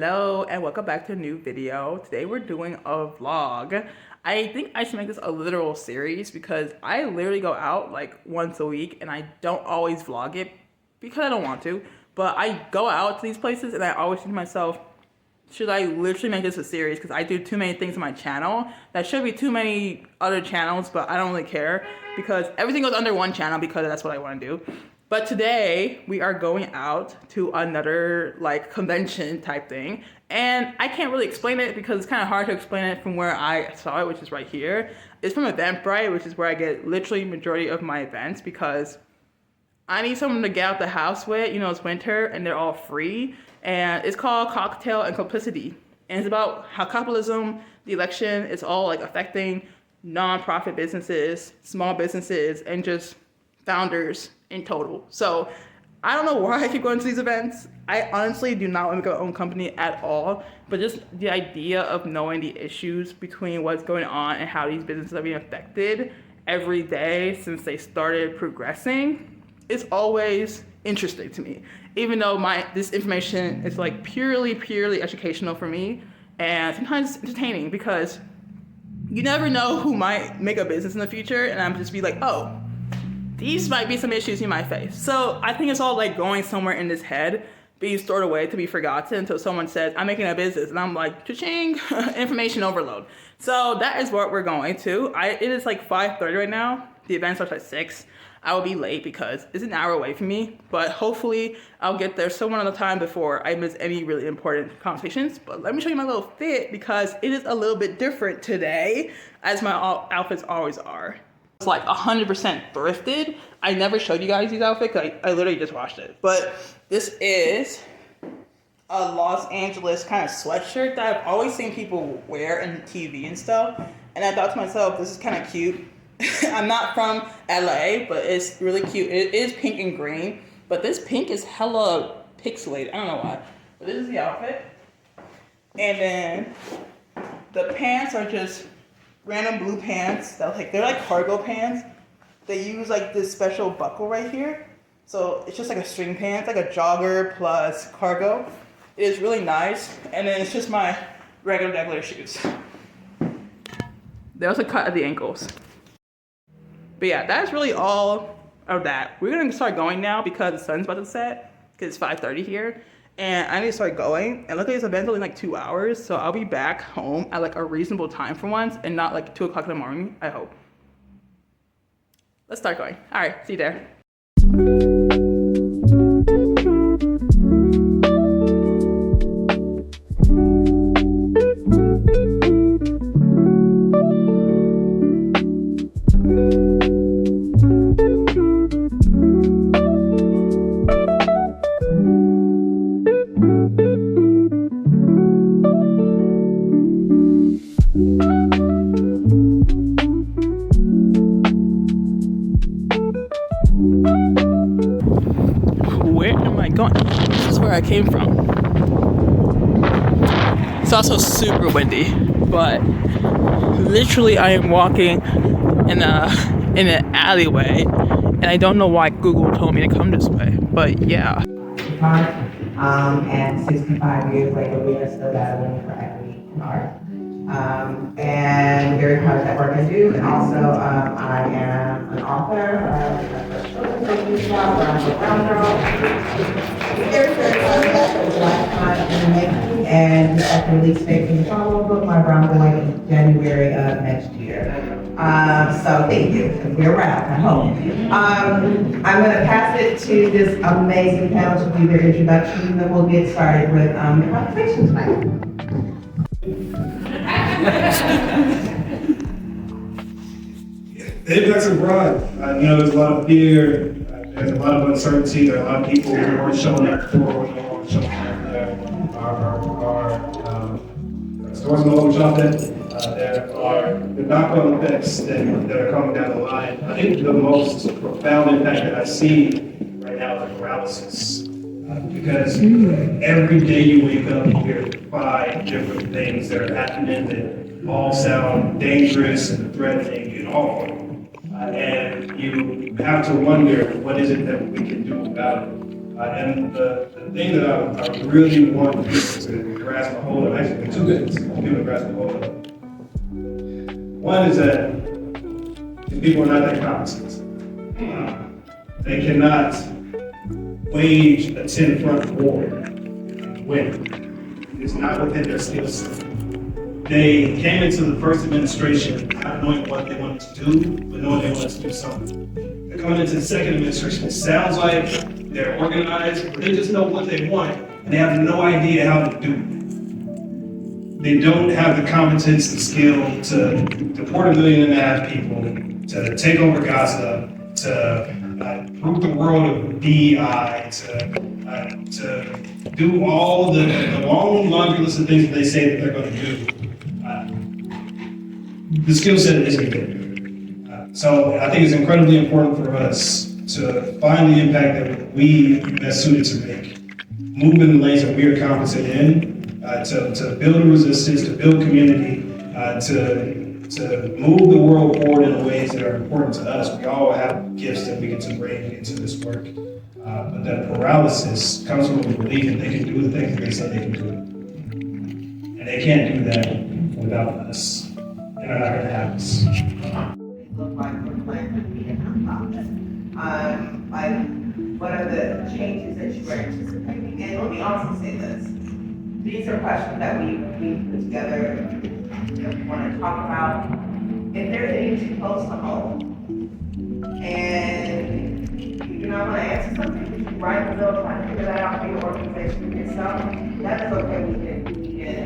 Hello and welcome back to a new video. Today we're doing a vlog. I think I should make this a literal series because I literally go out like once a week and I don't always vlog it because I don't want to, but I go out to these places and I always think to myself, should I literally make this a series? Because I do too many things on my channel. That should be too many other channels, but I don't really care because everything goes under one channel because that's what I want to do. But today we are going out to another like convention type thing. And I can't really explain it because it's kind of hard to explain it from where I saw it, which is right here. It's from Eventbrite, which is where I get literally majority of my events because I need someone to get out the house with. You know, it's winter and they're all free. And it's called Cocktail and Complicity. And it's about how capitalism, the election, is all like affecting non-profit businesses, small businesses, and just founders in total. So I don't know why I keep going to these events. I honestly do not want to make my own company at all, but just the idea of knowing the issues between what's going on and how these businesses are being affected every day since they started progressing is always interesting to me. Even though this information is like purely educational for me, and sometimes it's entertaining because you never know who might make a business in the future, and I'm just be like, oh, these might be some issues you might face. So I think it's all like going somewhere in this head, being stored away to be forgotten until someone says, I'm making a business. And I'm like, cha-ching, information overload. So that is what we're going to. It is like 5:30 right now. The event starts at 6. I will be late because it's an hour away from me, but hopefully I'll get there somewhere on the time before I miss any really important conversations. But let me show you my little fit because it is a little bit different today, as my outfits always are. It's like 100% thrifted. I never showed you guys these outfits. I literally just washed it. But this is a Los Angeles kind of sweatshirt that I've always seen people wear in TV and stuff. And I thought to myself, this is kind of cute. I'm not from LA, but it's really cute. It is pink and green, but this pink is hella pixelated. I don't know why. But this is the outfit. And then the pants are just random blue pants. They're like cargo pants. They use like this special buckle right here. So it's just like a string pants, like a jogger plus cargo. It is really nice. And then it's just my regular shoes. They also cut at the ankles. But yeah, that's really all of that. We're gonna start going now because the sun's about to set, because it's 5:30 here. And I need to start going. And luckily this event's only like 2 hours, so I'll be back home at like a reasonable time for once and not like 2 o'clock in the morning, I hope. Let's start going. All right, see you there. Where am I going? This is where I came from. It's also super windy, but literally I am walking in an alleyway, and I don't know why Google told me to come this way, but yeah. And 65 years later, we are still battling for equity in art. And very proud of that work I do. And also, I am an author of my first children's book, where I'm a brown girl. Very proud of that. It was a lifetime in the making. And we have to release the follow book, My Brown Boy, in January of next year. So thank you. We're around, I hope. I'm going to pass it to this amazing panel to do their introduction, and then we'll get started with the conversation tonight. The impacts are broad. There's a lot of fear, there's a lot of uncertainty, there are a lot of people who weren't showing up before, who no longer showing up there. Our stores no longer shopping. There are the knock-on effects that are coming down the line. I think the most profound impact that I see right now is paralysis. Because every day you wake up, you hear 5 different things that are happening that all sound dangerous and threatening and awful. And you have to wonder, what is it that we can do about it? And the thing that I really want people to grasp a hold of, actually, the two things I want people to grasp a hold of. One is that these people are not that competent. They cannot wage a 10-front war and win. It's not within their skill set. They came into the first administration not knowing what they wanted to do, but knowing they wanted to do something. They're coming into the second administration. It sounds like they're organized, but they just know what they want, and they have no idea how to do it. They don't have the competence and skill to deport 1.5 million people, to take over Gaza, to root the world of DEI, to do all the long laundry list of things that they say that they're going to do. The skill set isn't there. So I think it's incredibly important for us to find the impact that we best suited to make. Move in the lanes that we are competent in, to build a resistance, to build community, to move the world forward in ways that are important to us. We all have gifts that we get to bring into this work. But that paralysis comes from the belief that they can do the things that they say they can do. And they can't do that without us. And they're not going to have us. Look like we're planning to be a nonprofit. What are the changes that you are anticipating? And let me also say this. These are questions that we put together that we want to talk about. If they're things too close to home and you do not want to answer something, you write the bill, try to figure that out for your organization yourself, that is okay. We can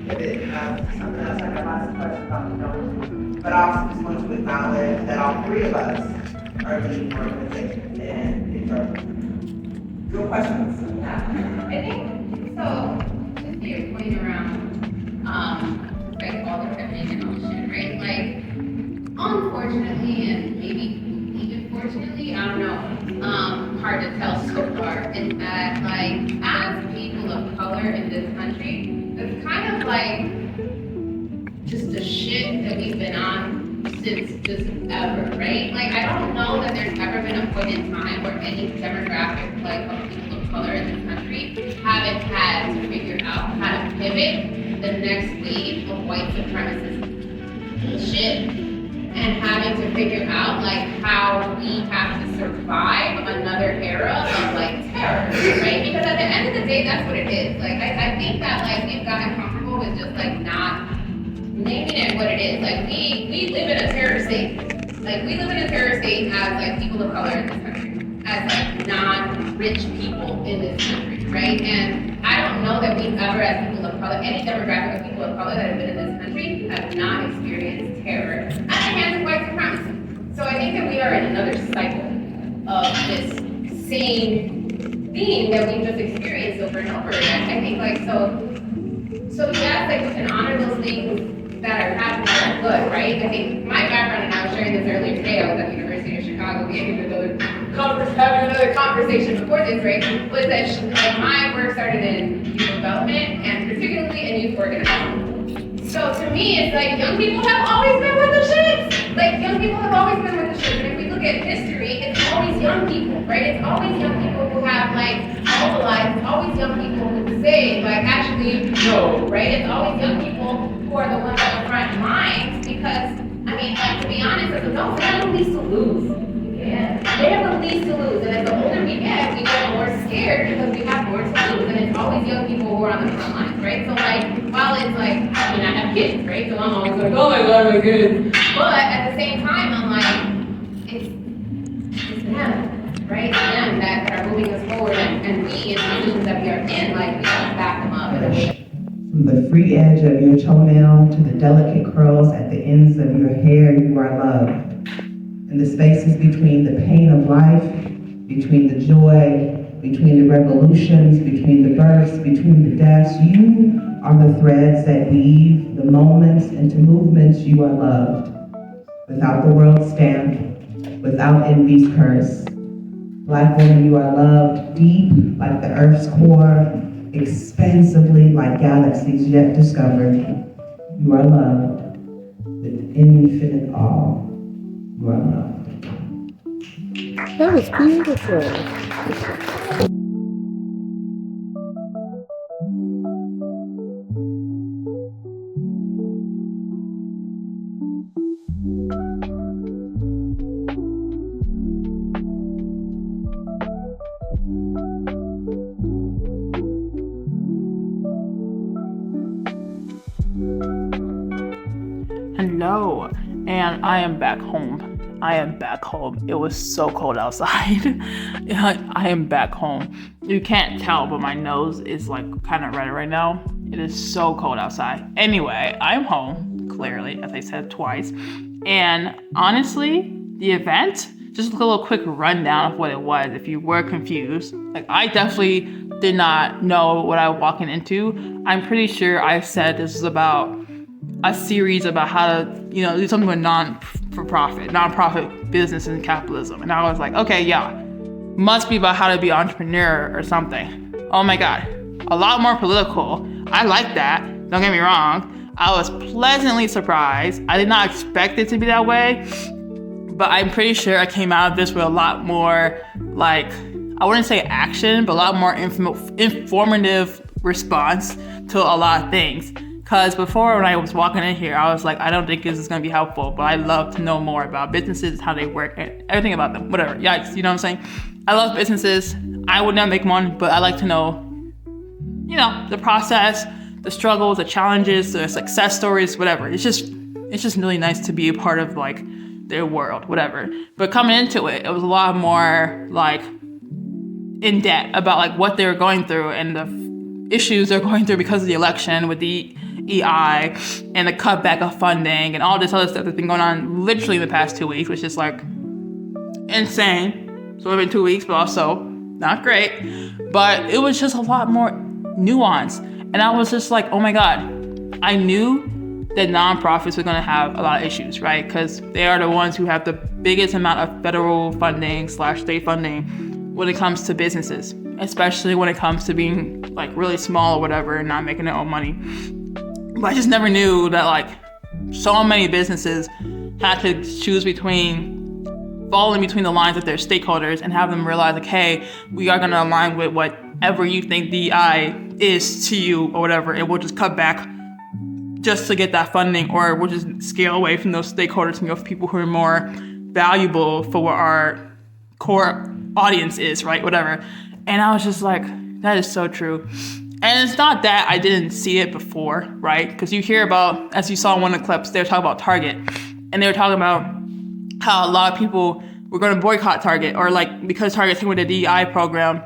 pivot something else. I got lots of questions about the numbers. But I also just want to acknowledge that all three of us are leading organizations and your questions. I think so. Just to your point around like all the feminine emotion, right? Like, unfortunately, and maybe even fortunately, I don't know. Hard to tell so far. Is that like as people of color in this country, it's kind of like just the shit that we've been on since just ever, right? Like, I don't know that there's ever been a point in time where any demographic like of people of color in this country haven't had to figure out how to pivot the next wave of white supremacist shit and having to figure out like how we have to survive another era of like terror, right? Because at the end of the day, that's what it is. Like, I think that like we've gotten comfortable with just like not naming it what it is. Like we live in a terror state. Like we live in a terror state as like people of color in this country, as like non-rich people in this country, right? And I don't know that we've ever, as people of color, any demographic of people of color that have been in this country have not experienced terror at the hands of white supremacy. So I think that we are in another cycle of this same theme that we've just experienced over and over again. I think like so yes, like we can honor those things that are happening that are good, right? I think my background, and I was sharing this earlier today, I was at the University of Chicago having another conversation before this, right? Was that like my work started in youth development and particularly in youth organizing. So to me, it's like young people have always been with the shits. Like young people have always been with the shits. And if we look at history, it's always young people, right? It's always young people who have like mobilized. It's always young people who say like actually no, right? It's always young people who are the ones on the front lines because I mean, like to be honest, as adults, they have the least to lose. Yeah, they have the least to lose, and as the older we get more scared because we have more to lose, and it's always young people who are on the front lines, right? So like, while it's like, I mean, I have kids, right? So I'm always like, oh my god, my kids. But at the same time, I'm like, it's them, right? It's them that are moving us forward, and we in the positions that we are in, like, we have to back them up. From the free edge of your toenail to the delicate curls at the ends of your hair, you are loved. In the spaces between the pain of life, between the joy, between the revolutions, between the births, between the deaths, you are the threads that weave the moments into movements. You are loved. Without the world stamp, without envy's curse. Black woman, you are loved deep like the earth's core, expansively like galaxies yet discovered. You are loved with infinite awe. You are loved. That was beautiful. Hello, and I am back home. I am back home. It was so cold outside. I am back home. You can't tell, but my nose is like kind of red right now. It is so cold outside. Anyway, I'm home, clearly, as I said twice. And honestly, the event, just a little quick rundown of what it was if you were confused. Like, I definitely did not know what I was walking into. I'm pretty sure I said this was about a series about how to, do something with nonprofit business and capitalism. And I was like, okay, yeah, must be about how to be an entrepreneur or something. Oh my God, a lot more political. I like that, don't get me wrong. I was pleasantly surprised. I did not expect it to be that way, but I'm pretty sure I came out of this with a lot more, like, I wouldn't say action, but a lot more informative response to a lot of things. Because before, when I was walking in here, I was like, I don't think this is going to be helpful, but I'd love to know more about businesses, how they work, and everything about them, whatever. Yikes, you know what I'm saying? I love businesses. I would never make one, but I like to know, the process, the struggles, the challenges, the success stories, whatever. It's just really nice to be a part of, like, their world, whatever. But coming into it, it was a lot more, like, in depth about, like, what they were going through and the issues they're going through because of the election with the EI and the cutback of funding and all this other stuff that's been going on literally in the past 2 weeks, which is like insane. So it's been 2 weeks, but also not great. But it was just a lot more nuance. And I was just like, oh my God, I knew that nonprofits were going to have a lot of issues, right? Because they are the ones who have the biggest amount of federal funding / state funding when it comes to businesses, especially when it comes to being like really small or whatever and not making their own money. But I just never knew that like so many businesses had to choose falling between the lines of their stakeholders and have them realize like, hey, we are going to align with whatever you think DI is to you or whatever, and we'll just cut back just to get that funding, or we'll just scale away from those stakeholders and go for people who are more valuable for what our core audience is, right? Whatever. And I was just like, that is so true. And it's not that I didn't see it before, right? Because you hear about, as you saw in one of the clips, they were talking about Target. And they were talking about how a lot of people were going to boycott Target, or like because Target came with a DEI program,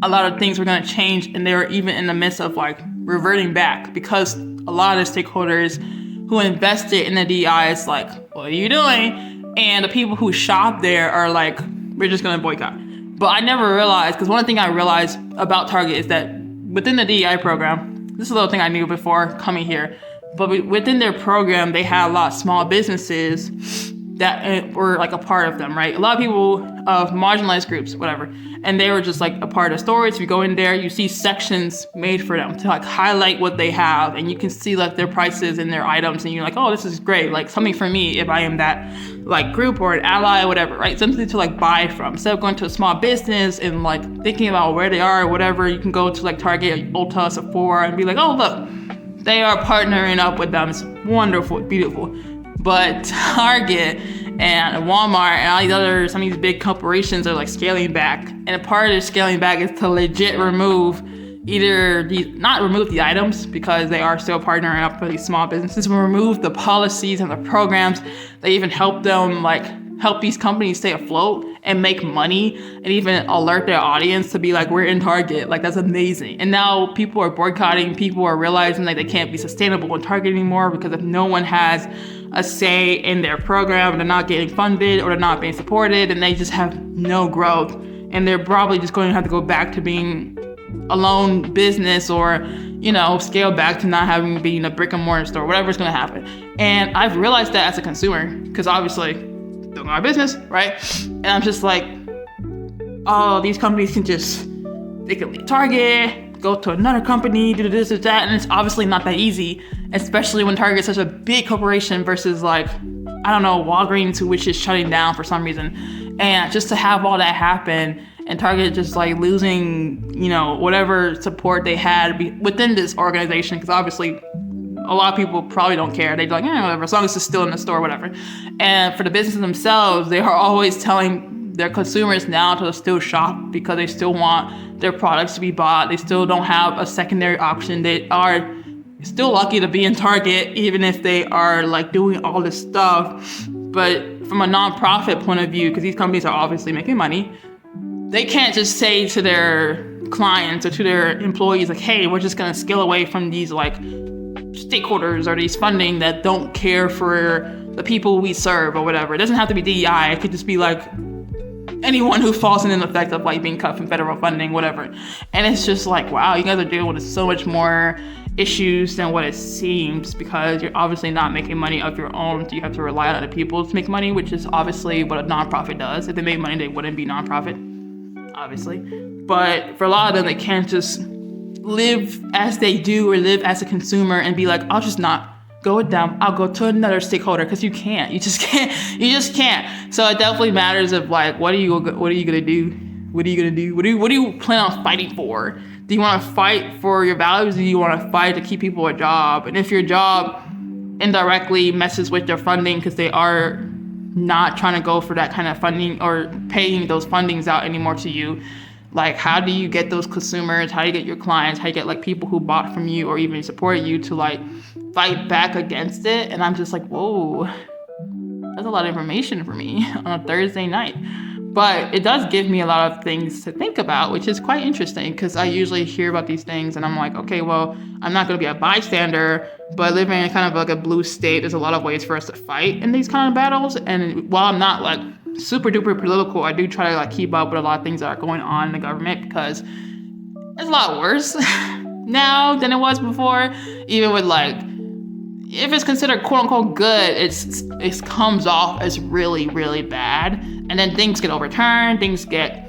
a lot of things were going to change. And they were even in the midst of like reverting back because a lot of the stakeholders who invested in the DEI is like, what are you doing? And the people who shop there are like, we're just going to boycott. But I never realized, because one thing I realized about Target is that within the DEI program, this is a little thing I knew before coming here, but within their program, they had a lot of small businesses that were like a part of them, right? A lot of people of marginalized groups, whatever, and they were just like a part of stores. If you go in there, you see sections made for them to like highlight what they have, and you can see like their prices and their items, and you're like, oh, this is great, like something for me if I am that like group or an ally or whatever, right? Something to like buy from. Instead of going to a small business and like thinking about where they are or whatever, you can go to like Target, Ulta, Sephora, and be like, oh, look, they are partnering up with them. It's wonderful, beautiful. But Target and Walmart and all these other, some of these big corporations are like scaling back. And a part of their scaling back is to legit remove not remove the items because they are still partnering up with these small businesses, but remove the policies and the programs that even help them, like help these companies stay afloat and make money and even alert their audience to be like, we're in Target. Like, that's amazing. And now people are boycotting, people are realizing like they can't be sustainable in Target anymore because if no one has a say in their program, they're not getting funded or they're not being supported, and they just have no growth. And they're probably just going to have to go back to being a lone business or, scale back to not having been a brick and mortar store, whatever's going to happen. And I've realized that as a consumer, because obviously doing our business, right? And I'm just like, oh, these companies they can leave Target, go to another company, do this or that. And it's obviously not that easy, especially when Target is such a big corporation versus like I don't know, Walgreens, which is shutting down for some reason. And just to have all that happen and Target just like losing, you know, whatever support they had within this organization, because obviously a lot of people probably don't care. They're like, whatever, as long as it's still in the store, whatever. And for the businesses themselves, they are always telling their consumers now to still shop because they still want their products to be bought. They still don't have a secondary option. They are still lucky to be in Target, even if they are like doing all this stuff. But from a nonprofit point of view, because these companies are obviously making money, they can't just say to their clients or to their employees like, hey, we're just gonna scale away from these like stakeholders or these funding that don't care for the people we serve or whatever. It doesn't have to be DEI. It could just be like anyone who falls in the effect of like being cut from federal funding, whatever. And it's just like, wow, you guys are dealing with so much more issues than what it seems, because you're obviously not making money of your own, so you have to rely on other people to make money, which is obviously what a nonprofit does. If they made money, they wouldn't be nonprofit, obviously. But for a lot of them, they can't just live as they do or live as a consumer and be like, I'll just not go with them. I'll go to another stakeholder, because you can't. You just can't. You just can't. So it definitely matters of like, what are you gonna do? What are you gonna do? What do you plan on fighting for? Do you want to fight for your values? Or do you want to fight to keep people a job? And if your job indirectly messes with their funding because they are not trying to go for that kind of funding or paying those fundings out anymore to you, like, how do you get those consumers? How do you get your clients? How do you get like people who bought from you or even support you to like fight back against it? And I'm just like, whoa, that's a lot of information for me on a Thursday night. But it does give me a lot of things to think about, which is quite interesting, because I usually hear about these things and I'm like, okay, well, I'm not going to be a bystander, but living in kind of like a blue state, there's a lot of ways for us to fight in these kind of battles. And while I'm not like super duper political, I do try to like keep up with a lot of things that are going on in the government, because it's a lot worse now than it was before. Even with like, if it's considered quote unquote good, it comes off as really, really bad. And then things get overturned, things get,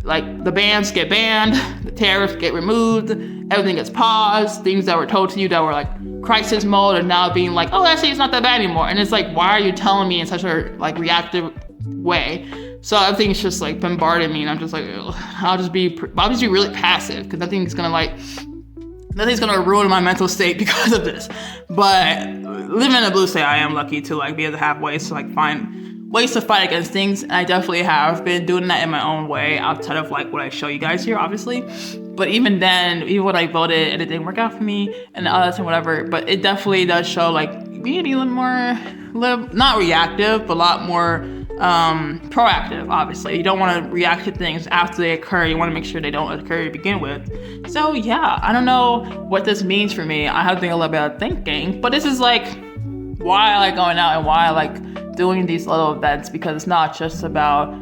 like, the bans get banned, the tariffs get removed, everything gets paused, things that were told to you that were like crisis mode are now being like, oh, actually it's not that bad anymore. And it's like, why are you telling me in such a like reactive way? So everything's just like bombarding me, and I'm just like, ugh. I'll just be really passive, because nothing's gonna ruin my mental state because of this. But living in a blue state, I am lucky to like be able to have ways to like find ways to fight against things. And I definitely have been doing that in my own way, outside of like what I show you guys here, obviously. But even then, even when I voted and it didn't work out for me and others and whatever, but it definitely does show like being a little more, not reactive, but a lot more proactive. Obviously, you don't want to react to things after they occur. You want to make sure they don't occur to begin with. So yeah, I don't know what this means for me. I have to think a little bit of thinking, but this is like why I like going out and why I like doing these little events, because it's not just about,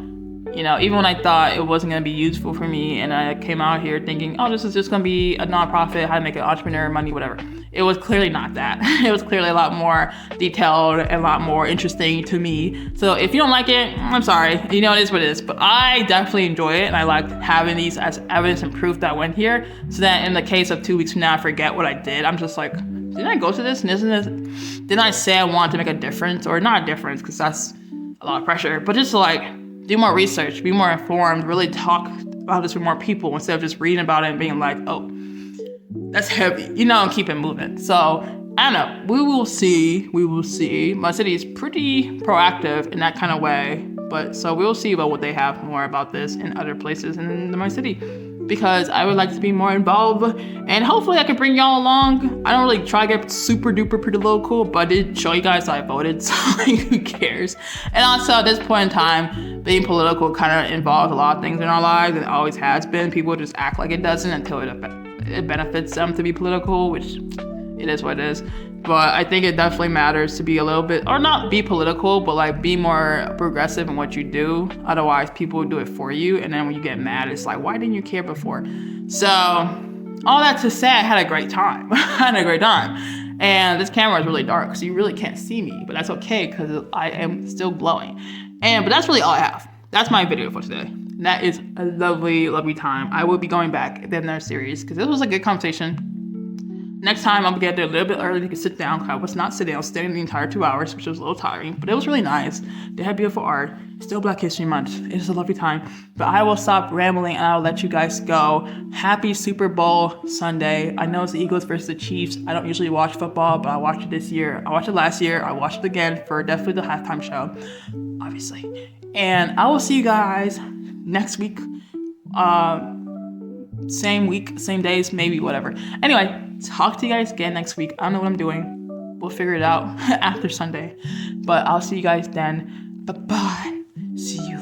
you know, even when I thought it wasn't going to be useful for me and I came out here thinking, oh, this is just going to be a nonprofit, how to make an entrepreneur money, whatever. It was clearly not that. It was clearly a lot more detailed and a lot more interesting to me. So if you don't like it, I'm sorry. You know, it is what it is. But I definitely enjoy it, and I like having these as evidence and proof that I went here, so that in the case of 2 weeks from now, I forget what I did. I'm just like, didn't I go to this? And isn't this? Didn't I say I wanted to make a difference? Or not a difference, because that's a lot of pressure. But just to like do more research, be more informed, really talk about this with more people instead of just reading about it and being like, oh, that's heavy, you know, and keep it moving. So I don't know. We will see. We will see. My city is pretty proactive in that kind of way. But so we'll see about what they have more about this in other places in my city, because I would like to be more involved, and hopefully I can bring y'all along. I don't really try to get super duper pretty local, but I did show you guys that I voted, so like, who cares? And also at this point in time, being political kind of involves a lot of things in our lives, and it always has been. People just act like it doesn't until it benefits them to be political, which it is what it is. But I think it definitely matters to be a little bit, or not be political, but like be more progressive in what you do. Otherwise, people do it for you. And then when you get mad, it's like, why didn't you care before? So all that to say, I had a great time. I had a great time. And this camera is really dark, so you really can't see me, but that's okay, because I am still glowing. But that's really all I have. That's my video for today. And that is a lovely, lovely time. I will be going back at the end of the series, because this was a good conversation. Next time, I'm gonna get there a little bit early. You can sit down. 'Cause I was not sitting. I was standing the entire 2 hours, which was a little tiring, but it was really nice. They had beautiful art. Still Black History Month. It is a lovely time. But I will stop rambling and I'll let you guys go. Happy Super Bowl Sunday. I know it's the Eagles versus the Chiefs. I don't usually watch football, but I watched it this year. I watched it last year. I watched it again for definitely the halftime show, obviously. And I will see you guys next week. Same week, same days, maybe, whatever. Anyway, talk to you guys again next week. I don't know what I'm doing. We'll figure it out after Sunday. But I'll see you guys then. Bye-bye. See you.